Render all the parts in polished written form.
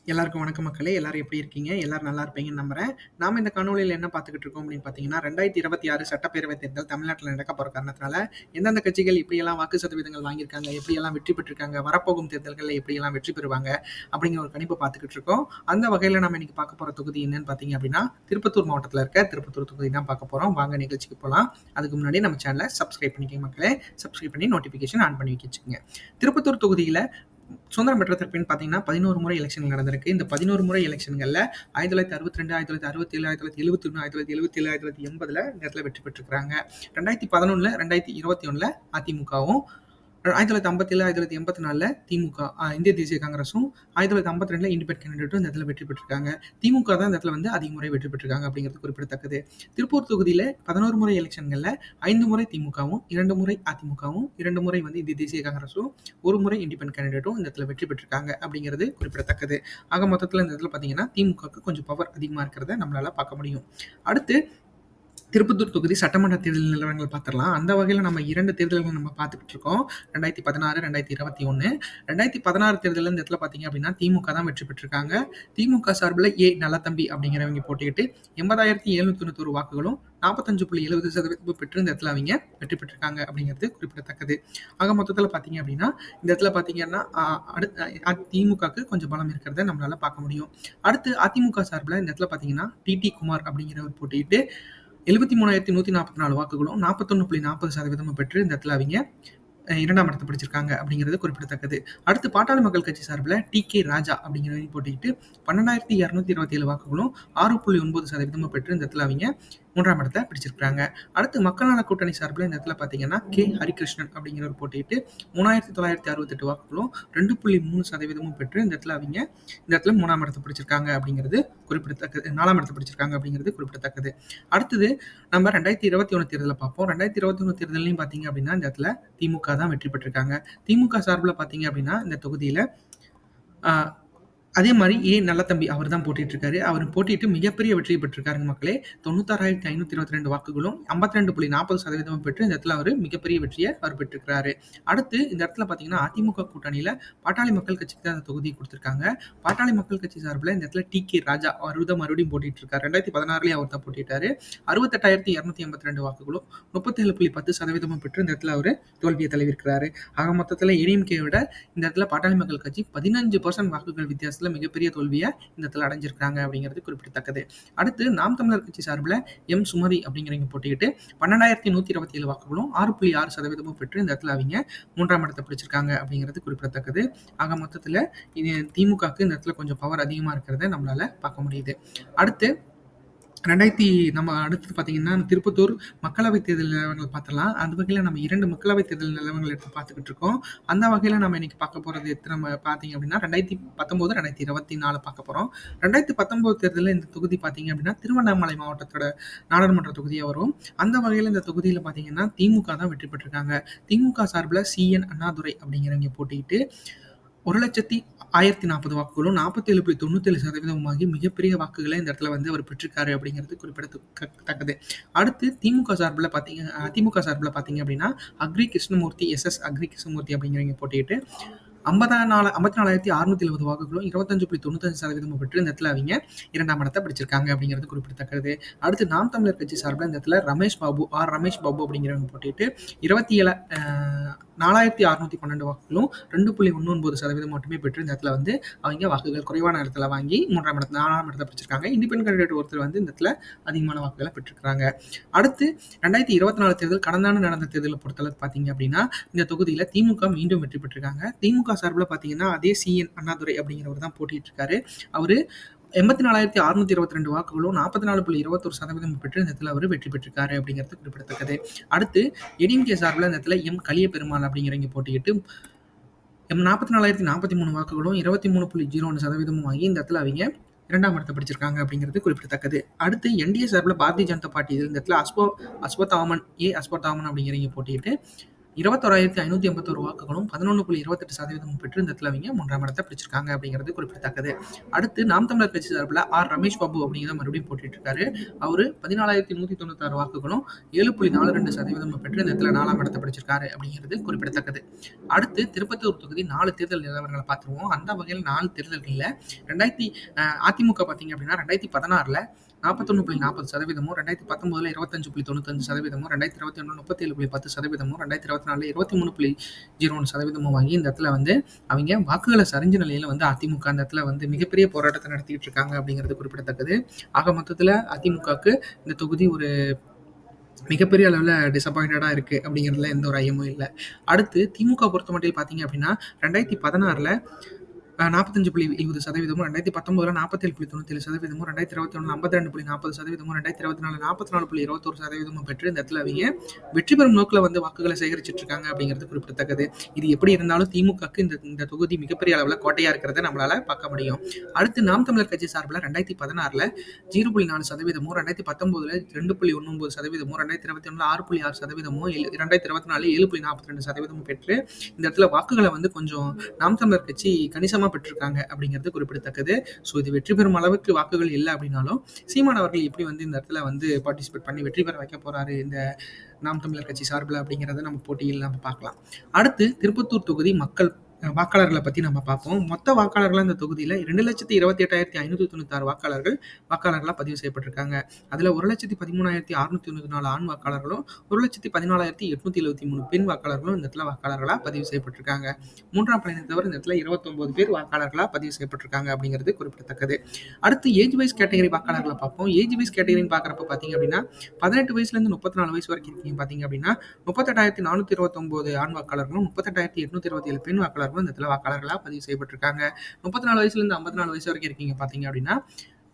எல்லாருக்கும் வணக்கம் மக்களே! எல்லாரும் எப்படி இருக்கீங்க? எல்லாரும் நல்லா இருப்பீங்கன்னு நம்புறேன். நாம இந்த காணொளியில என்ன பார்த்துக்கிட்டு இருக்கோம் அப்படின்னு பார்த்தீங்கன்னா, 2026 சட்டப்பேரவைத் தேர்தல் தமிழ்நாட்டுல நடக்க போற காரணத்தினால, எந்தெந்த கட்சிகள் எப்படியெல்லாம் வாக்கு சதவீதங்கள் வாங்கியிருக்காங்க, எப்படியெல்லாம் வெற்றி பெற்றிருக்காங்க, வரப்போகும் தேர்தல்கள்ல எப்படியெல்லாம் வெற்றி பெறுவாங்க, அப்படிங்கிற ஒரு கணிப்பு பார்த்துக்கிட்டு இருக்கோம். அந்த வகையில நம்ம இன்னைக்கு பார்க்க போற தொகுதி என்னன்னு பார்த்தீங்க அப்படின்னா, திருப்பத்தூர் மாவட்டத்துல இருக்க திருப்பத்தூர் தொகுதி தான் பார்க்க போறோம். வாங்க நிகழ்ச்சிக்கு போலாம். அதுக்கு முன்னாடி நம்ம சேனலை சப்ஸ்கிரைப் பண்ணிக்கங்க மக்களே. சப்ஸ்கிரைப் பண்ணி நோட்டிஃபிகேஷன் ஆன் பண்ணி வச்சுக்கோங்க. திருப்பத்தூர் தொகுதியில சுதந்திரம் பெற்ற தரப்பின் பார்த்தீங்கன்னா 11 முறை எலெக்ஷன் நடந்திருக்கு. இந்த 11 முறை எலெக்ஷன்கள்ல 1962, 1967, 1971, 1977, 1980ல இந்த இடத்துல வெற்றி பெற்றிருக்காங்க. 2011ல 2021ல அதிமுகவும், 1957, 1984ல திமுக இந்திய தேசிய காங்கிரஸும், 1952ல இண்டிபெண்டன்ட் கேண்டிடேட்டும் இந்த இடத்துல வெற்றி பெற்றிருக்காங்க. திமுக தான் இந்த இடத்துல வந்து அதிக முறை வெற்றி பெற்றிருக்காங்க அப்படிங்கிறது குறிப்பிடத்தக்கது. திருப்பூர் தொகுதியில 11 முறை எலெக்ஷன்கள்ல 5 முறை திமுகவும், 2 முறை அதிமுகவும், 2 முறை வந்து இந்திய தேசிய காங்கிரஸும், 1 முறை இண்டிபெண்டன்ட் கேண்டிடேட்டும் இந்த இடத்துல வெற்றி பெற்றிருக்காங்க அப்படிங்கிறது குறிப்பிடத்தக்கது. ஆக மொத்தத்துல இந்த இடத்துல பார்த்தீங்கன்னா திமுகவுக்கு கொஞ்சம் பவர் அதிகமா இருக்கிறத நம்மளால பார்க்க முடியும். அடுத்து திருப்பத்தூர் தொகுதி சட்டமன்ற தேர்தல் நிலவரங்கள் பார்த்துடலாம். அந்த வகையில் நம்ம 2 தேர்தல்கள் நம்ம பார்த்துக்கிட்டு இருக்கோம். 2016, 2021. 2016 தேர்தலில் இந்த இடத்துல பார்த்தீங்க அப்படின்னா திமுக தான் வெற்றி பெற்றிருக்காங்க. திமுக சார்பில் நல்லதம்பி அப்படிங்கிறவங்க போட்டியிட்டு 80,791 வாக்குகளும் 45.70% பெற்று இந்த இடத்துல அவங்க வெற்றி பெற்றிருக்காங்க அப்படிங்கிறது குறிப்பிடத்தக்கது. ஆக மொத்தத்தில் பார்த்தீங்க அப்படின்னா இந்த இடத்துல பார்த்தீங்கன்னா திமுகவுக்கு கொஞ்சம் பலம் இருக்கிறத நம்மளால பார்க்க முடியும். அடுத்து அதிமுக சார்பில் இந்த இடத்துல பார்த்தீங்கன்னா டிடி குமார் அப்படிங்கிறவர் போட்டியிட்டு 73,144 வாக்குகளும் 41.40% பெற்று இந்த இடத்துல அவங்க 2ஆம் இடத்தை பிடிச்சிருக்காங்க அப்படிங்கிறது குறிப்பிடத்தக்கது. அடுத்து பாட்டாளி மக்கள் கட்சி சார்பில் டி.கே. ராஜா அப்படிங்கிறவங்க போட்டியிட்டு 12,227 வாக்குகளும் 6.9% பெற்று இந்த இடத்துல அவங்க 3ஆம் இடத்தை பிடிச்சிருக்காங்க. அடுத்து மக்கள் நல கூட்டணி சார்பில் இந்த இடத்துல பார்த்தீங்கன்னா கே. ஹரிகிருஷ்ணன் அப்படிங்கிறவர் போட்டியிட்டு 3,968 வாக்குகளும் 2.3% பெற்று இந்த இடத்துல அவங்க இந்த இடத்துல 3ஆம் இடத்தை பிடிச்சிருக்காங்க அப்படிங்கிறது குறிப்பிடத்தக்கது. 4ஆம் இடத்தை பிடிச்சிருக்காங்க அப்படிங்கிறது குறிப்பிடத்தக்கது. அடுத்தது நம்ம 2021 தேர்தலை பார்ப்போம். 2021 தேர்தலையும் பார்த்தீங்க அப்படின்னா இந்த இடத்துல திமுக தான் வெற்றி பெற்றிருக்காங்க. திமுக சார்பில் பார்த்தீங்க அப்படின்னா இந்த தொகுதியில அதே மாதிரி நல்லதம்பி அவர் தான் போட்டிட்டு இருக்காரு. அவர் போட்டிட்டு மிகப்பெரிய வெற்றியை பெற்றிருக்காருங்க மக்களே. 96,522 வாக்குகளும் 52.40% பெற்று இந்த இடத்துல அவர் மிகப்பெரிய வெற்றியை அவர் பெற்றிருக்கிறாரு. அடுத்து இந்த இடத்துல பார்த்தீங்கன்னா அதிமுக கூட்டணியில பாட்டாளி மக்கள் கட்சிக்கு தான் அந்த தொகுதி கொடுத்திருக்காங்க. பாட்டாளி மக்கள் கட்சி சார்பில் இந்த இடத்துல டி.கே. ராஜா அவர் தான் மறுபடியும் போட்டிட்டு இருக்காரு. 2016லயே அவர் தான் போட்டிட்டாரு. 68,282 வாக்குகளும் 37.10% பெற்று இந்த இடத்துல அவர் தோல்வியை தழுவிருக்கிறாரு. ஆக மொத்தத்தில் ஏடிஎம்கே விட இந்த இடத்துல பாட்டாளி மக்கள் கட்சி 15% வாக்குகள் வித்தியாசம் மிகப்பெரிய தோல்வியை இந்த இடத்துல அடைஞ்சிருக்காங்க அப்படிங்கிறது குறிப்பிடத்தக்கது. அடுத்து நாம் தமிழர் கட்சி சார்பில் எம். சுமதி அப்படிங்கிறவங்க போட்டிக்கிட்டு 12,127 வாக்குகளும் 6.6% பெற்று இந்த இடத்துல அவங்க 3ஆம் இடத்தை பிடிச்சிருக்காங்க அப்படிங்கிறது குறிப்பிடத்தக்கது. ஆக மொத்தத்தில் திமுகவுக்கு இந்த இடத்துல கொஞ்சம் பவர் அதிகமாக இருக்கிறத நம்மளால பார்க்க முடியுது. அடுத்து நம்ம அடுத்து பார்த்தீங்கன்னா திருப்பத்தூர் மக்களவைத் தேர்தல் நிலவரங்கள் பார்த்துடலாம். அந்த வகையில் நம்ம 2 மக்களவைத் தேர்தல் நிலவரங்கள் எடுத்து பார்த்துக்கிட்டு இருக்கோம். அந்த வகையில் நம்ம இன்னைக்கு பார்க்க போகிறது நம்ம பார்த்தீங்க அப்படின்னா 2019, 2024 பார்க்க போகிறோம். 2019 தேர்தலில் இந்த தொகுதி பார்த்தீங்க அப்படின்னா திருவண்ணாமலை மாவட்டத்தோட நாடாளுமன்ற தொகுதியாக வரும். அந்த வகையில் இந்த தொகுதியில் பார்த்தீங்கன்னா திமுக தான் வெற்றி பெற்றிருக்காங்க. திமுக சார்பில் சி.என். அண்ணாதுரை அப்படிங்கிறவங்க போட்டிட்டு 1,1040 வாக்குகளும் 47.97% மிகப்பெரிய வாக்குகளை இந்த இடத்துல வந்து அவர் பெற்றிருக்காரு அப்படிங்கிறது குறிப்பிடத்தக்கது. அடுத்து அதிமுக சார்பில் பார்த்தீங்க அப்படின்னா அக்ரி கிருஷ்ணமூர்த்தி அப்படிங்கிறவங்க போட்டிட்டு 54,670 வாக்குகளும் 25.95% பெற்று இந்த இடத்துல அவங்க 2ஆம் இடத்தை பிடிச்சிருக்காங்க அப்படிங்கிறது குறிப்பிடத்தக்கது. அடுத்து நாம் தமிழர் கட்சி சார்பில் இந்த இடத்துல ரமேஷ் பாபு அப்படிங்கிறவங்க போட்டிட்டு 4,612 வாக்குகளும் 2.19% மட்டுமே பெற்று இந்த இடத்துல வந்து அவங்க வாக்குகள் குறைவான இடத்துல வாங்கி 4ஆம் இடத்தை பிடிச்சிருக்காங்க. இண்டிபெண்டன்ட் கேண்டிடேட் ஒருத்தர் வந்து இந்த இடத்துல அதிகமான வாக்குகளை பெற்றிருக்காங்க. அடுத்து 2024 தேர்தல் கடந்த ஆண்டு நடந்த தேர்தலை பொறுத்தளவுக்கு பார்த்தீங்க அப்படின்னா இந்த தொகுதியில் திமுக மீண்டும் வெற்றி பெற்றிருக்காங்க. திமுக சார்பில் பார்த்தீங்கன்னா அதே சி.என். அண்ணாதுரை அப்படிங்கிறவர் தான் போட்டிட்டு இருக்காரு. அவரு 84,622 வாக்குகளும் 44.21% பெற்று இந்த இடத்துல அவர் வெற்றி பெற்றிருக்காரு அப்படிங்கிறது குறிப்பிடத்தக்கது. அடுத்து ஏடிஎம்கே சார்பில் இந்த இடத்துல எம். கலிய பெருமாள் அப்படிங்கிறவங்க போட்டிக்கிட்டு 44,043 வாக்குகளும் 23.01% வாங்கி இந்த இடத்துல அவங்க 2ஆம் இடத்தை பிடிச்சிருக்காங்க அப்படிங்கிறது குறிப்பிடத்தக்கது. அடுத்து என்டிஏ சார்பில் பாரதிய ஜனதா பார்ட்டி இந்த இடத்துல அஸ்வத்தாமன் அப்படிங்கிறவங்க போட்டிட்டு 21,581 வாக்குகளும் 11.28% பெற்று இந்த இடத்துல அவங்க 3ஆம் இடத்தை பிடிச்சிருக்காங்க அப்படிங்கிறது குறிப்பிடத்தக்கது. அடுத்து நாம் தமிழர் கட்சி சார்பில் ரமேஷ் பாபு அப்படிங்கிறத மறுபடியும் போட்டிட்டு இருக்காரு. அவரு 14,196 வாக்குகளும் 7.42% பெற்று இந்த இடத்துல 4ஆம் இடத்தை பிடிச்சிருக்காரு அப்படிங்கிறது குறிப்பிடத்தக்கது. அடுத்து திருப்பத்தூர் தொகுதி 4 தேர்தல் நிலவரங்களை பார்த்துருவோம். அந்த வகையில் 4 தேர்தல்களில் அதிமுக பார்த்தீங்க அப்படின்னா 2016 41.40%, 2019 25.95%, 2021 37.10%, 2024 23.01% வாங்கி இந்த இடத்துல வந்து அவங்க வாக்குகளை சரிஞ்ச நிலையில வந்து அதிமுக அந்த இடத்துல வந்து மிகப்பெரிய போராட்டத்தை நடத்திட்டு இருக்காங்க அப்படிங்கிறது குறிப்பிடத்தக்கது. ஆக மொத்தத்துல அதிமுகவுக்கு இந்த தொகுதி ஒரு மிகப்பெரிய அளவில் டிசப்பாயிண்டடாக இருக்குது அப்படிங்கிறதுல எந்த ஒரு ஐயமும் இல்லை. அடுத்து திமுக பொறுத்த மட்டும் பார்த்தீங்க அப்படின்னா 2016 45.20%, 2019 47.97%, 2021 52.40%, 2024 44.21% பெற்று இந்த இடத்துல அவங்க வெற்றி பெறும் நோக்கில் வந்து வாக்குகளை சேகரிச்சிட்டு இருக்காங்க அப்படிங்கிறது குறிப்பிடத்தக்கது. இது எப்படி இருந்தாலும் திமுகக்கு இந்த தொகுதி மிகப்பெரிய அளவில் கோட்டையாக இருக்கிறத நம்மளால பார்க்க முடியும். அடுத்து நாம் தமிழர் கட்சி சார்பில் 2016 0.4%, 2019 2.19%, 2021 6.6%, 2024 7.42% பெற்று இந்த இடத்துல வாக்குகளை வந்து கொஞ்சம் நாம் தமிழர் கட்சி கணிசமாக பெற்றிருக்காங்க அப்படிங்கிறது குறிப்பிடத்தக்கது. ஸோ இது வெற்றி பெறும் அளவுக்கு வாக்குகள் இல்லை அப்படின்னாலும் சீமான் அவர்கள் எப்படி வந்து இந்த இடத்துல வந்து பார்ட்டிசிபேட் பண்ணி வெற்றி பெற வைக்க போறாரு இந்த நாம் தமிழர் கட்சி சார்பில் அப்படிங்கிறத நம்ம போட்டியில் நம்ம பார்க்கலாம். அடுத்து திருப்பத்தூர் தொகுதி மக்கள் வாக்காளர்களை பற்றி நம்ம பார்ப்போம். மொத்த வாக்காளர்கள் இந்த தொகுதியில் 2,28,596 வாக்காளர்களாக பதிவு செய்யப்பட்டிருக்காங்க. அதில் 1,13,694 ஆண் வாக்காளர்களும் 1,14,873 பெண் வாக்காளர்களும் இந்த இடத்துல வாக்காளர்களாக பதிவு செய்யப்பட்டிருக்காங்க. 3ஆம் பயணித்தவர் இந்த இடத்துல 29 பேர் வாக்காளர்களாக பதிவு செய்யப்பட்டிருக்காங்க அப்படிங்கிறது குறிப்பிடத்தக்கது. அடுத்து ஏஜ் வைஸ் கேட்டகரி வாக்காளர்களை பார்ப்போம். ஏஜ் வைஸ் கேட்டகரின்னு பார்க்குறப்ப பார்த்தீங்க அப்படின்னா 18 வயசுலேருந்து 34 வயசு வரைக்கும் இருக்கீங்க பார்த்தீங்க அப்படின்னா 38,429 ஆண் வாக்காளர்களும் 38,827 பெண் வாக்காளர்களும் இந்த இடத்துல வாக்காளர்களாக பதிவு செய்யப்பட்டிருக்காங்க. 34 வயசுலேருந்து 54 வயசு வரைக்கும் இருக்கீங்க பார்த்தீங்க அப்படின்னா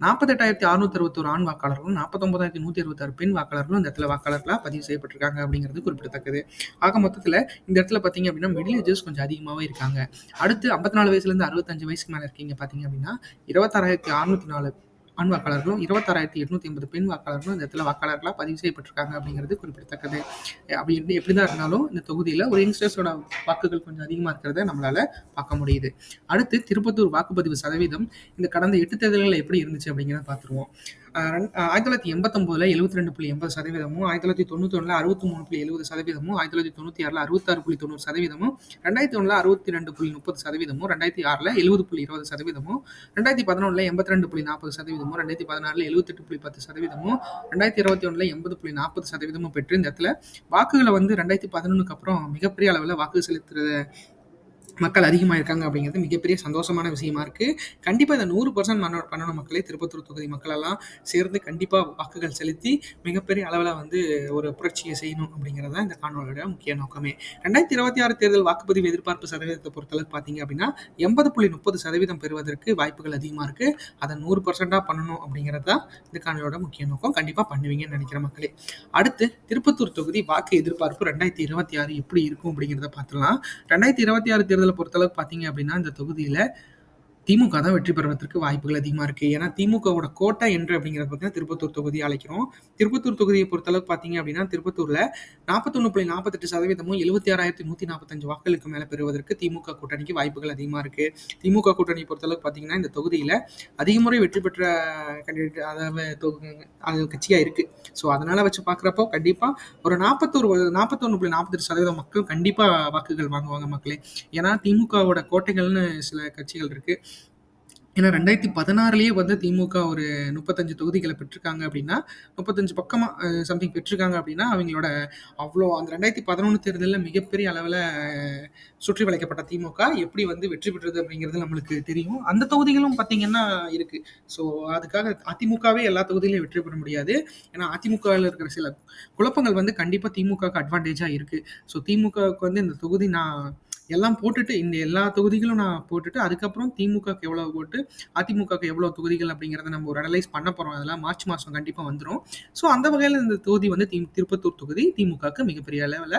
48,661 ஆண் வாக்காளர்களும் 49,126 பெண் வாக்காளர்களும் இந்த இடத்துல வாக்காளர்களாக பதிவு செய்யப்பட்டிருக்காங்க அப்படிங்கிறது குறிப்பிடத்தக்கது. ஆக மொத்தத்தில் இந்த இடத்துல பார்த்தீங்க அப்படின்னா மிடில் ஏஜஸ் கொஞ்சம் அதிகமாகவே இருக்காங்க. அடுத்து 54 வயசுலேருந்து 65 வயசுக்கு மேலே இருக்கீங்க பார்த்தீங்க அப்படின்னா 26,604 ஆண் வாக்காளர்களும் 26,880 பெண் வாக்காளர்களும் இந்த இடத்துல வாக்காளர்களாக பதிவு செய்யப்பட்டிருக்காங்க அப்படிங்கிறது குறிப்பிடத்தக்கது. அப்படி எப்படிதான் இருந்தாலும் இந்த தொகுதியில் ஒரு யங்ஸ்டர்ஸோட வாக்குகள் கொஞ்சம் அதிகமாக இருக்கிறத நம்மளால பார்க்க முடியுது. அடுத்து திருப்பத்தூர் வாக்குப்பதிவு சதவீதம் இந்த கடந்த 8 தேர்தல்களில் எப்படி இருந்துச்சு அப்படிங்கிறத பார்த்துருவோம். 1989 72.80%, 1991 63.70%, 1996 66.90%, 2001 62.30%, 2006 70.20%, 2011 82.40%, 2016 78.10%, 2021 80.40% பெற்று இந்த இடத்துல வாக்குகளை வந்து 2011 அப்புறம் மிகப்பெரிய அளவில் வாக்கு செலுத்துறத மக்கள் அதிகமாக இருக்காங்க அப்படிங்கிறது மிகப்பெரிய சந்தோஷமான விஷயமா இருக்கு. கண்டிப்பாக இதை 100% பண்ணணும் மக்களே. திருப்பத்தூர் தொகுதி மக்களெல்லாம் சேர்ந்து கண்டிப்பாக வாக்குகள் செலுத்தி மிகப்பெரிய அளவில் வந்து ஒரு புரட்சியை செய்யணும் அப்படிங்கிறது தான் இந்த காணொலியோட முக்கிய நோக்கமே. 2026 தேர்தல் வாக்குப்பதிவு எதிர்பார்ப்பு சதவீதத்தை பொறுத்தளவுக்கு பார்த்தீங்க அப்படின்னா 80.30% பெறுவதற்கு வாய்ப்புகள் அதிகமாக இருக்கு. அதை 100% பண்ணணும் அப்படிங்கிறது தான் இந்த காணொலியோட முக்கிய நோக்கம். கண்டிப்பாக பண்ணுவீங்கன்னு நினைக்கிற மக்களே. அடுத்து திருப்பத்தூர் தொகுதி வாக்கு எதிர்பார்ப்பு 2026 எப்படி இருக்கும் அப்படிங்கிறத பார்த்துலாம். 2026 தேர்தலை பொறுத்தளவுக்கு பார்த்தீங்க அப்படின்னா இந்த தொகுதியில் திமுக தான் வெற்றி பெறுவதற்கு வாய்ப்புகள் அதிகமாக இருக்குது. ஏன்னா திமுகவோட கோட்டை என்று அப்படிங்கிறத பற்றி திருப்பத்தூர் தொகுதியை அழைக்கிறோம். திருப்பத்தூர் தொகுதியை பொறுத்தளவுக்கு பார்த்தீங்க அப்படின்னா திருப்பத்தூரில் 41.48%, 76,145 வாக்குகளுக்கு மேலே பெறுவதற்கு திமுக கூட்டணிக்கு வாய்ப்புகள் அதிகமாக இருக்குது. திமுக கூட்டணியை பொறுத்தளவுக்கு பார்த்தீங்கன்னா இந்த தொகுதியில் அதிக முறை வெற்றி பெற்ற கேண்டிடேட் அதாவது கட்சியாக இருக்குது. ஸோ அதனால் வச்சு பார்க்குறப்போ கண்டிப்பாக ஒரு 41.48% மக்கள் கண்டிப்பாக வாக்குகள் வாங்குவாங்க மக்களே. ஏன்னா திமுகவோட கோட்டைகள்னு சில கட்சிகள் இருக்குது. ஏன்னா 2016 வந்து திமுக ஒரு 35 தொகுதிகளை பெற்றிருக்காங்க அப்படின்னா 35 பக்கமாக சம்திங் பெற்றிருக்காங்க அப்படின்னா அவங்களோட அவ்வளோ அந்த 2011 தேர்தலில் மிகப்பெரிய அளவில் சுற்றி வளைக்கப்பட்ட திமுக எப்படி வந்து வெற்றி பெற்றது அப்படிங்கிறது நம்மளுக்கு தெரியும். அந்த தொகுதிகளும் பார்த்தீங்கன்னா இருக்குது. ஸோ அதுக்காக அதிமுகவே எல்லா தொகுதியிலையும் வெற்றி பெற முடியாது. ஏன்னா அதிமுகவில் இருக்கிற சில குழப்பங்கள் வந்து கண்டிப்பாக திமுகவுக்கு அட்வான்டேஜாக இருக்குது. ஸோ திமுகவுக்கு வந்து இந்த தொகுதி நான் எல்லாம் போட்டுட்டு இந்த எல்லா தொகுதிகளும் நான் போட்டுட்டு அதுக்கப்புறம் திமுகக்கு எவ்வளோ போட்டு அதிமுகக்கு எவ்வளோ தொகுதிகள் அப்படிங்கிறத நம்ம ஒரு அனலைஸ் பண்ண போகிறோம். அதெல்லாம் மார்ச் மாதம் கண்டிப்பாக வந்துடும். ஸோ அந்த வகையில் இந்த தொகுதி வந்து திருப்பத்தூர் தொகுதி திமுகக்கு மிகப்பெரிய அளவில்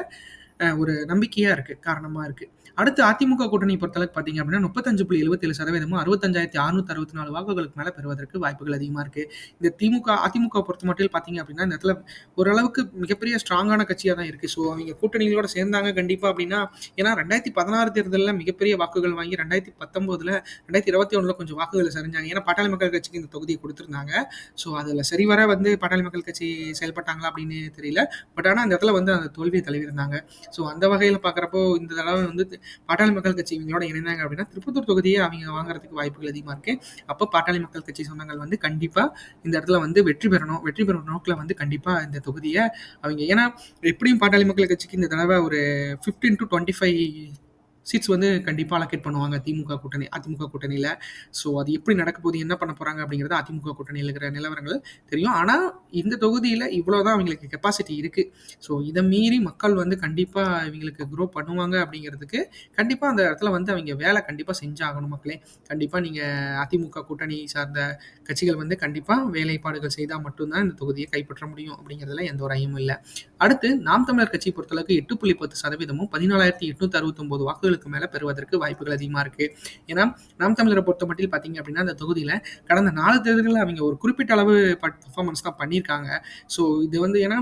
ஒரு நம்பிக்கையா இருக்கு, காரணமா இருக்கு. அடுத்து அதிமுக கூட்டணி பொறுத்தளவுக்கு பார்த்தீங்க அப்படின்னா 35.77% 65,664 வாக்குகளுக்கு மேல பெறுவதற்கு வாய்ப்புகள் அதிகமா இருக்கு. இந்த அதிமுக பொறுத்தமட்டில் பார்த்தீங்க அப்படின்னா, இந்த இடத்துல ஓரளவுக்கு மிகப்பெரிய ஸ்ட்ராங்கான கட்சியா தான் இருக்கு. ஸோ அவங்க கூட்டணிகளோட சேர்ந்தாங்க கண்டிப்பா அப்படின்னா, ஏன்னா 2016 தேர்தல்ல மிகப்பெரிய வாக்குகள் வாங்கி 2019ல 2021ல கொஞ்சம் வாக்குகள சரிஞ்சாங்க. ஏன்னா பாட்டாளி மக்கள் கட்சிக்கு இந்த தொகுதிய குடுத்திருந்தாங்க. ஸோ அதுல சரிவர வந்து பாட்டாளி மக்கள் கட்சி செயல்பட்டாங்களா அப்படின்னு தெரியல. பட் ஆனா அந்த இடத்துல வந்து அந்த தோல்விய தழுவியிருந்தாங்க. ஸோ அந்த வகையில பார்க்குறப்போ இந்த தடவ வந்து பாட்டாளி மக்கள் கட்சி இவங்களோட இணைந்தாங்க அப்படின்னா, திருப்பத்தூர் தொகுதிய அவங்க வாங்குறதுக்கு வாய்ப்புகள் அதிகமா இருக்கு. அப்போ பாட்டாளி மக்கள் கட்சி சொந்தங்கள் வந்து கண்டிப்பா இந்த இடத்துல வந்து வெற்றி பெறணும். வெற்றி பெறும் நோக்குல வந்து கண்டிப்பா இந்த தொகுதிய அவங்க ஏன்னா எப்படியும் பாட்டாளி மக்கள் கட்சிக்கு இந்த தடவ ஒரு 15-25 சீட்ஸ் வந்து கண்டிப்பா அலோகேட் பண்ணுவாங்க அதிமுக கூட்டணியில. ஸோ அது எப்படி நடக்க போகுது, என்ன பண்ண போறாங்க அப்படிங்கிறது அதிமுக கூட்டணியில இருக்கிற நிலவரங்கள் தெரியும். ஆனா இந்த தொகுதியில இவ்வளவுதான் அவங்களுக்கு கெப்பாசிட்டி இருக்கு. ஸோ இத மீறி மக்கள் வந்து கண்டிப்பா இவங்களுக்கு குரோ பண்ணுவாங்க அப்படிங்கிறதுக்கு கண்டிப்பா அந்த இடத்துல வந்து அவங்க வேலை கண்டிப்பா செஞ்சாகணும் மக்களே. கண்டிப்பா நீங்க அதிமுக கூட்டணி சார்ந்த கட்சிகள் வந்து கண்டிப்பா வேலைப்பாடுகள் செய்தா மட்டும் தான் இந்த தொகுதியை கைப்பற்ற முடியும் அப்படிங்கிறதுல எந்த ஒரு ஐயமும் இல்ல. அடுத்து நாம் தமிழர் கட்சி பொறுத்தளவுக்கு 8.10% 14,869 வாக்குகளுக்கு மேல பெறுவதற்கு வாய்ப்புகள் அதிகமா இருக்கு. ஏன்னா நாம் தமிழரை பொறுத்த மட்டும் பார்த்தீங்க அப்படின்னா அந்த தொகுதியில கடந்த 4 தேர்தல்கள்ல அவங்க ஒரு குறிப்பிட்ட அளவு பெர்ஃபார்மன்ஸ் தான் பண்ணியிருக்காங்க. ஸோ இது வந்து ஏன்னா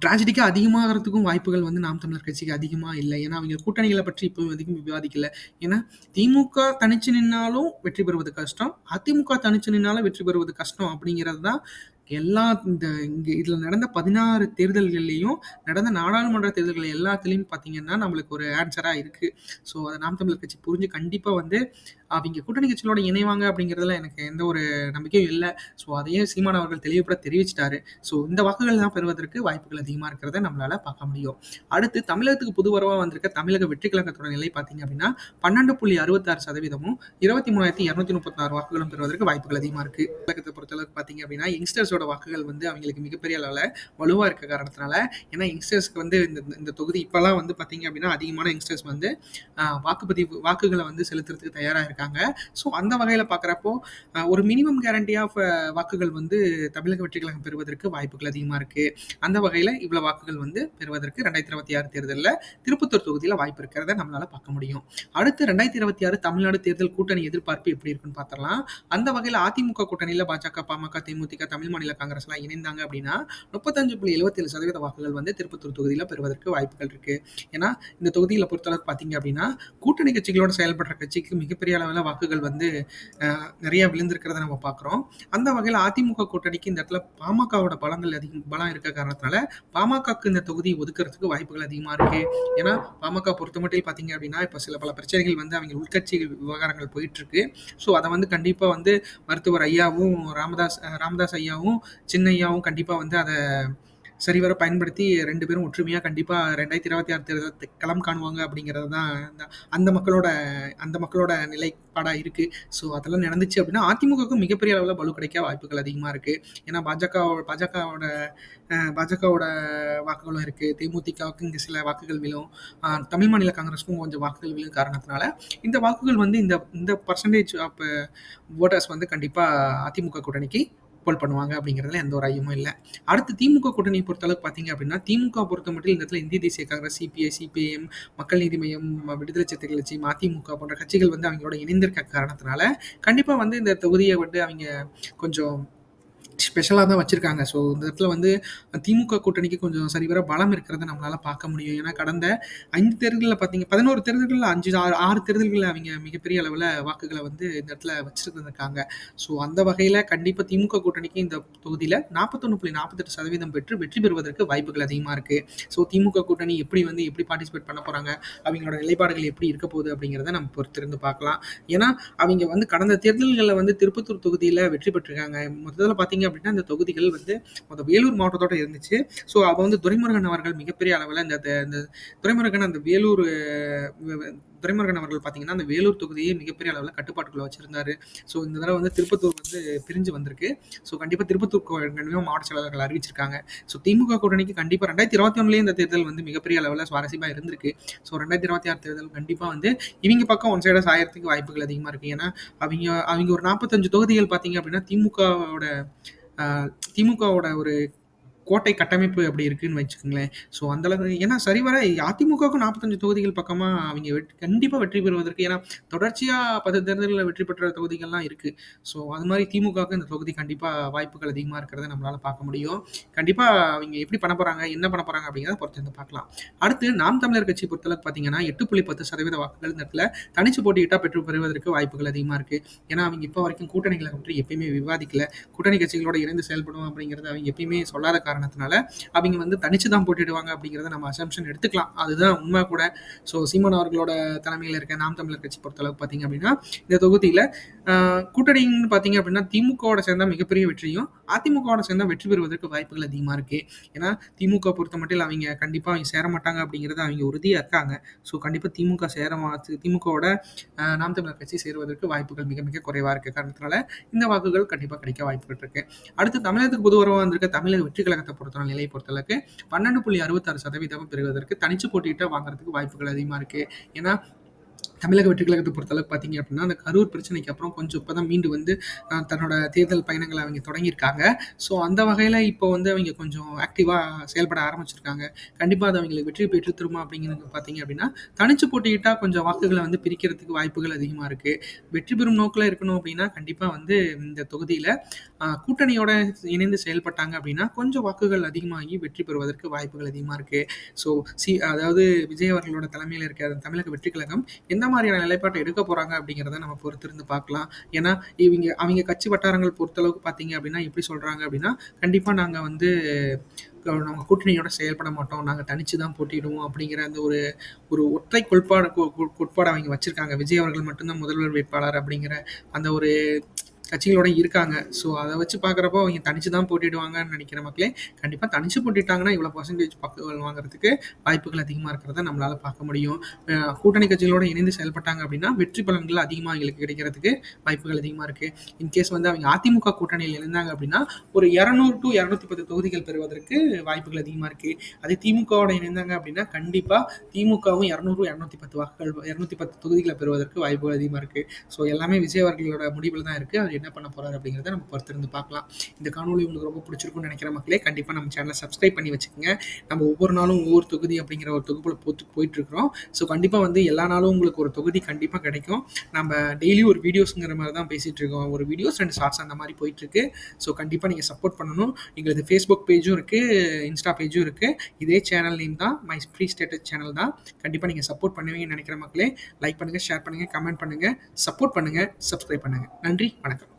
ட்ராஜடிக்கா அதிகமாகறதுக்கும் வாய்ப்புகள் வந்து நாம் தமிழர் கட்சிக்கு அதிகமா இல்ல. ஏன்னா அவங்க கூட்டணிகள பற்றி இப்பவும் அதிகம் விவாதிக்கல. ஏன்னா திமுக தனிச்சு நின்னாலும் வெற்றி பெறுவது கஷ்டம். அதிமுக தனிச்சு நின்னாலும் வெற்றி பெறுவது கஷ்டம் அப்படிங்கிறது தான் எல்லா இதுல நடந்த 16 தேர்தல்கள்லயும், நடந்த நாடாளுமன்ற தேர்தல்கள் எல்லாத்துலயும் பார்த்தீங்கன்னா, நம்மளுக்கு ஒரு ஆன்ஸரா இருக்கு. ஸோ அத நாம் தமிழர் கட்சி புரிஞ்சு கண்டிப்பா வந்து அவிங்க கூட்டணி கட்சிகளோட இணைவாங்க அப்படிங்கிறதுல எனக்கு எந்த ஒரு நம்பிக்கையும் இல்ல. ஸோ அதையே சீமான் அவர்கள் தெளிவுபட தெரிவிச்சுட்டாரு. ஸோ இந்த வாக்குகள் தான் பெறுவதற்கு வாய்ப்புகள் அதிகமா இருக்கிறத நம்மளால பார்க்க முடியும். அடுத்து தமிழகத்துக்கு புது வரவா வந்திருக்க தமிழக வெற்றி கழகத்தோட நிலை பார்த்தீங்க அப்படின்னா 12.66% 23,236 வாக்குகளும் பெறுவதற்கு வாய்ப்புகள் அதிகமா இருக்கு. தமிழகத்தை பொறுத்தளவுக்கு பார்த்தீங்க அப்படின்னா யங்ஸ்டர்ஸோட வாக்குகள் வந்து அவங்களுக்கு மிகப்பெரிய அளவுல வலுவா இருக்க காரணத்தினால, ஏன்னா யங்ஸ்டர்ஸ்க்கு வந்து இந்த இந்த தொகுதி இப்பல்லாம் வந்து பார்த்தீங்க அப்படின்னா அதிகமான யங்ஸ்டர்ஸ் வந்து வாக்குகளை வந்து செலுத்துறதுக்கு தயாரா இருக்காங்க. ஸோ அந்த வகையில பார்க்குறப்போ ஒரு மினிமம் கேரண்டி ஆஃப் வாக்குகள் வந்து தமிழக வெற்றி கழகம் பெறுவதற்கு வாய்ப்புகள் அதிகமா இருக்கு. அந்த வகையில இவ்வளவு வாக்குகள் வந்து பெறுவதற்கு 2026 தேர்தலில் திருப்பத்தூர் தொகுதியில வாய்ப்பு இருக்கிறத நம்மளால பார்க்க முடியும். அடுத்து 2026 தமிழ்நாடு தேர்தல் கூட்டணி எதிர்பார்ப்பு எப்படி இருக்குன்னு பார்த்தரலாம். அந்த வகையில அதிமுக கூட்டணியில பாஜக, பாமக, தேமுதிக, தமிழ் மாநில காங்கிரஸ் எல்லாம் இணைந்தாங்க அப்படின்னா 35.77% வாக்குகள் வந்து திருப்பத்தூர் தொகுதியில பெறுவதற்கு வாய்ப்புகள் இருக்கு. ஏன்னா இந்த தொகுதியில பொறுத்தளவுக்கு பார்த்தீங்க அப்படின்னா கூட்டணி கட்சிகளோட செயல்படுற கட்சிக்கு மிகப்பெரிய அளவில் வாக்குகள் வந்து நிறைய விழுந்திருக்கிறத நம்ம பார்க்குறோம். அந்த வகையில் அதிமுக கூட்டணிக்கு இந்த இடத்துல பாமகவோட பலம் இருக்க காரணத்தினால பாமகக்கு இந்த தொகுதி ஒதுக்குறதுக்கு வாய்ப்புகள் அதிகமா இருக்கு. ஏன்னா பாமக பொறுத்த மட்டும் பார்த்தீங்க அப்படின்னா இப்போ பல பிரச்சனைகள் வந்து அவங்க உள்கட்சி விவகாரங்கள் போயிட்டு இருக்கு. ஸோ அதை வந்து கண்டிப்பா வந்து மருத்துவர் ஐயாவும் ராமதாஸ் ஐயாவும் சின்னையாவும் கண்டிப்பா வந்து அதை சரிவர பயன்படுத்தி 2 பேரும் ஒற்றுமையா கண்டிப்பா 2026 தேர்தல் களம் காணுவாங்க அப்படிங்கிறது தான் அந்த மக்களோட நிலைப்பாடா இருக்கு. ஸோ அதெல்லாம் நடந்துச்சு அப்படின்னா அதிமுகவுக்கு மிகப்பெரிய அளவில் பலு கிடைக்க வாய்ப்புகள் அதிகமா இருக்கு. ஏன்னா பாஜகவோட வாக்குகளும் இருக்கு. தேமுதிகவுக்கு இங்க சில வாக்குகள் விழும். தமிழ் மாநில காங்கிரஸுக்கும் கொஞ்சம் வாக்குகள் விழும் காரணத்தினால இந்த வாக்குகள் வந்து இந்த பர்சன்டேஜ் ஆஃப் ஓட்டர்ஸ் வந்து கண்டிப்பா அதிமுக கூட்டணிக்கு போல் பண்ணுவாங்க அப்படிங்கிறதுல எந்த ஒரு ஐயமும் இல்லை. அடுத்து திமுக கூட்டணியை பொறுத்தளவுக்கு பார்த்தீங்க அப்படின்னா திமுக பொறுத்த மட்டும் இந்த இடத்துல இந்திய தேசிய காங்கிரஸ், சிபிஐ, சிபிஎம், மக்கள் நீதி மையம், விடுதலை சிறுத்தைகள் கட்சி, மதிமுக போன்ற கட்சிகள் வந்து அவங்களோட இணைந்திருக்க காரணத்தினால கண்டிப்பா வந்து இந்த தொகுதியை வந்து அவங்க கொஞ்சம் ஸ்பெஷலாக தான் வச்சிருக்காங்க. ஸோ இந்த இடத்துல வந்து திமுக கூட்டணிக்கு கொஞ்சம் சரிவர பலம் இருக்கிறத நம்மளால பார்க்க முடியும். ஏன்னா கடந்த 5 தேர்தலில் பார்த்தீங்க 11 தேர்தல்களில் 6 தேர்தல்களில் அவங்க மிகப்பெரிய அளவில் வாக்குகளை வந்து இந்த இடத்துல வச்சிருந்துருக்காங்க. ஸோ அந்த வகையில் கண்டிப்பாக திமுக கூட்டணிக்கு இந்த தொகுதியில் 41.48% பெற்று வெற்றி பெறுவதற்கு வாய்ப்புகள் அதிகமாக இருக்குது. ஸோ திமுக கூட்டணி எப்படி பார்ட்டிசிபேட் பண்ண போகிறாங்க, அவங்களோட நிலைப்பாடுகள் எப்படி இருக்க போகுது அப்படிங்கிறத நம்ம பொறுத்திருந்து பார்க்கலாம். ஏன்னா அவங்க வந்து கடந்த தேர்தல்களில் வந்து திருப்பத்தூர் தொகுதியில் வெற்றி பெற்றிருக்காங்க. முதல்ல பார்த்தீங்க அப்படின்னா இந்த தொகுதிகள் வந்து வேலூர் மாவட்டத்தோட இருந்துச்சு. ஸோ அப்போ வந்து துரைமுருகன் அவர்கள் மிகப்பெரிய அளவில் இந்த துரைமுருகன் அவர்கள் பார்த்தீங்கன்னா அந்த வேலூர் தொகுதியை மிகப்பெரிய அளவில் கட்டுப்பாட்டுக்குள்ள வச்சிருந்தாரு. ஸோ இந்த தடவை வந்து திருப்பத்தூர் வந்து பிரிஞ்சு வந்திருக்கு. ஸோ கண்டிப்பாக திருப்பத்தூர் மாவட்ட செயலாளர்கள் அறிவிச்சிருக்காங்க. ஸோ திமுக கூட்டணிக்கு கண்டிப்பாக 2021 இந்த தேர்தல் வந்து மிகப்பெரிய அளவில் சுவாரஸ்யமாக இருந்திருக்கு. ஸோ 2026 தேர்தல் கண்டிப்பாக வந்து இவங்க பக்கம் ஒன் சைடாக சாயறதுக்கு வாய்ப்புகள் அதிகமாக இருக்குது. ஏன்னா அவங்க ஒரு 45 தொகுதிகள் பார்த்தீங்க அப்படின்னா திமுகவோட ஒரு கோட்டை கட்டமைப்பு அப்படி இருக்குன்னு வச்சுக்கோங்களேன். ஸோ அந்த அளவுக்கு ஏன்னா சரிவர அதிமுகவுக்கு 45 தொகுதிகள் பக்கமா அவைங்க கண்டிப்பா வெற்றி பெறுவதற்கு ஏன்னா தொடர்ச்சியா 10 தேர்தல்கள்ல வெற்றி பெற்ற தொகுதிகள்லாம் இருக்கு. ஸோ அது மாரி திமுகவுக்கு இந்த தொகுதி கண்டிப்பா வாய்ப்புகள் அதிகமா இருக்கிறத நம்மளால பார்க்க முடியும். கண்டிப்பா அவைங்க எப்படி பண்ண போறாங்க, என்ன பண்ண போறாங்க அப்படிங்கிறத பொறுத்திருந்து பார்க்கலாம். அடுத்து நாம் தமிழர் கட்சி பொறுத்தளவுக்கு பார்த்தீங்கன்னா 8.10% வாக்குகள் இந்த இடத்துல தனிச்சு போட்டியிட்டா பெறுவதற்கு வாய்ப்புகள் அதிகமா இருக்கு. ஏன்னா அவங்க இப்போ வரைக்கும் கூட்டணிகளை பற்றி எப்பயுமே விவாதிக்கல. கூட்டணி கட்சிகளோட இணைந்து செயல்படும் அப்படிங்கிறத அவங்க எப்பயுமே சொல்லாத காரணத்தினால அவங்க வந்து தனிச்சு தான் போட்டிடுவாங்க அப்படிங்கிறத நம்ம அசம்ஷன் எடுத்துக்கலாம். அதுதான் உண்மை கூட. ஸோ சீமான் அவர்களோட தலைமையில் இருக்க நாம் தமிழர் கட்சி பொறுத்தளவுக்கு பார்த்தீங்க அப்படின்னா இந்த தொகுதியில் கூட்டணின்னு பார்த்தீங்க அப்படின்னா திமுகவோட சேர்ந்தா மிகப்பெரிய வெற்றியும் அதிமுகவோட சேர்ந்தா வெற்றி பெறுவதற்கு வாய்ப்புகள் அதிகமாக இருக்கு. ஏன்னா திமுக பொறுத்த மட்டும் அவங்க கண்டிப்பாக அவங்க சேர மாட்டாங்க அப்படிங்கிறத அவங்க உறுதியாக இருக்காங்க. ஸோ கண்டிப்பாக திமுகவோட நாம் தமிழர் கட்சி சேருவதற்கு வாய்ப்புகள் மிக மிக குறைவாக இருக்க காரணத்தினால இந்த வாக்குகள் கண்டிப்பாக கிடைக்க வாய்ப்புகள் இருக்கு. அடுத்து தமிழகத்துக்கு பொது உறவாக வந்திருக்க தமிழக வெற்றி கழகத்தை பொறுத்த நிலையை பொறுத்தளவுக்கு 12.66% பெறுவதற்கு தனிச்சு போட்டியிட்ட வாங்குறதுக்கு வாய்ப்புகள் அதிகமாக இருக்கு. ஏன்னா தமிழக வெற்றி கழகத்தை பொறுத்தளவுக்கு பார்த்தீங்க அப்படின்னா அந்த கரூர் பிரச்சனைக்கு அப்புறம் கொஞ்சம் இப்போதான் மீண்டு வந்து தன்னோட தேர்தல் பயணங்களை அவங்க தொடங்கியிருக்காங்க. ஸோ அந்த வகையில் இப்போ வந்து அவங்க கொஞ்சம் ஆக்டிவாக செயல்பட ஆரம்பிச்சிருக்காங்க. கண்டிப்பாக அது அவங்களுக்கு வெற்றி பெற்று திரும்ப அப்படிங்கிறது பார்த்தீங்க அப்படின்னா தனிச்சு போட்டிக்கிட்டால் கொஞ்சம் வாக்குகளை வந்து பிரிக்கிறதுக்கு வாய்ப்புகள் அதிகமாக இருக்குது. வெற்றி பெறும் நோக்கில் இருக்கணும் அப்படின்னா கண்டிப்பாக வந்து இந்த தொகுதியில் கூட்டணியோட இணைந்து செயல்பட்டாங்க அப்படின்னா கொஞ்சம் வாக்குகள் அதிகமாகி வெற்றி பெறுவதற்கு வாய்ப்புகள் அதிகமாக இருக்குது. ஸோ அதாவது விஜய் அவர்களோட தலைமையில் இருக்க தமிழக வெற்றி கழகம் எந்த மாதிரியான நிலைப்பாட்டை எடுக்க போறாங்க அப்படிங்கிறத நம்ம பொறுத்திருந்து பார்க்கலாம். ஏன்னா அவங்க கட்சி வட்டாரங்கள் பொறுத்தளவுக்கு பார்த்தீங்க அப்படின்னா எப்படி சொல்றாங்க அப்படின்னா கண்டிப்பா நாங்க வந்து நாங்கள் கூட்டணியோட செயல்பட மாட்டோம், நாங்கள் தனிச்சு தான் போட்டிடுவோம் அப்படிங்கிற அந்த ஒரு ஒரு ஒற்றை கோட்பாடு அவங்க வச்சிருக்காங்க. விஜய் அவர்கள் மட்டும்தான் முதல்வர் வேட்பாளர் அப்படிங்கிற அந்த ஒரு கட்சிகளோட இருக்காங்க. ஸோ அதை வச்சு பார்க்குறப்போ அவங்க தனிச்சு தான் போட்டிடுவாங்கன்னு நினைக்கிற மக்களே கண்டிப்பாக தனிச்சு போட்டிட்டாங்கன்னா இவ்வளோ பர்சன்டேஜ் வாக்குகள் வாங்குறதுக்கு வாய்ப்புகள் அதிகமாக இருக்கிறத நம்மளால பார்க்க முடியும். கூட்டணி கட்சிகளோட இணைந்து செயல்பட்டாங்க அப்படின்னா வெற்றி பலன்கள் அதிகமாக அவங்களுக்கு கிடைக்கிறதுக்கு வாய்ப்புகள் அதிகமாக இருக்குது. இன்கேஸ் வந்து அவங்க அதிமுக கூட்டணியில் இருந்தாங்க அப்படின்னா ஒரு 200 to 210 தொகுதிகள் பெறுவதற்கு வாய்ப்புகள் அதிகமாக இருக்குது. அதே திமுகவோட இணைந்தாங்க அப்படின்னா கண்டிப்பாக திமுகவும் 200 210 வாக்குகள் 210 தொகுதிகளை பெறுவதற்கு வாய்ப்புகள் அதிகமாக இருக்குது. ஸோ எல்லாமே விஜய் அவர்களோட முடிவில் தான் இருக்குது. அது என்ன பண்ண போறாரு அப்படிங்கிறத நம்ம பொறுத்திருந்து பார்க்கலாம். இந்த காணொலி உங்களுக்கு ரொம்ப பிடிச்சிருக்கும்னு நினைக்கிற மக்களே கண்டிப்பாக நம்ம சேனலை சப்ஸ்கிரைப் பண்ணி வச்சுக்கோங்க. நம்ம ஒவ்வொரு நாளும் ஒவ்வொரு தொகுதி அப்படிங்கிற ஒரு தொகுப்புல போயிட்டு இருக்கிறோம். ஸோ கண்டிப்பாக வந்து எல்லா நாளும் உங்களுக்கு ஒரு தொகுதி கண்டிப்பாக கிடைக்கும். நம்ம டெய்லி ஒரு வீடியோஸுங்கிற மாதிரி தான் பேசிட்டு இருக்கோம். ஒரு வீடியோஸ் 2 ஷார்ட்ஸ் அந்த மாதிரி போயிட்டு இருக்கு. ஸோ கண்டிப்பாக நீங்கள் சப்போர்ட் பண்ணணும். எங்களுக்கு ஃபேஸ்புக் பேஜும் இருக்கு, இன்ஸ்டா பேஜும் இருக்கு. இதே சேனல் நேம் தான் மை ஃப்ரீ ஸ்டேட்டஸ் சேனல் தான். கண்டிப்பாக நீங்கள் சப்போர்ட் பண்ணுவீங்கன்னு நினைக்கிற மக்களே லைக் பண்ணுங்க, ஷேர் பண்ணுங்க, கமெண்ட் பண்ணுங்க, சப்போர்ட் பண்ணுங்க, சப்ஸ்கிரைப் பண்ணுங்க. நன்றி, வணக்கம்.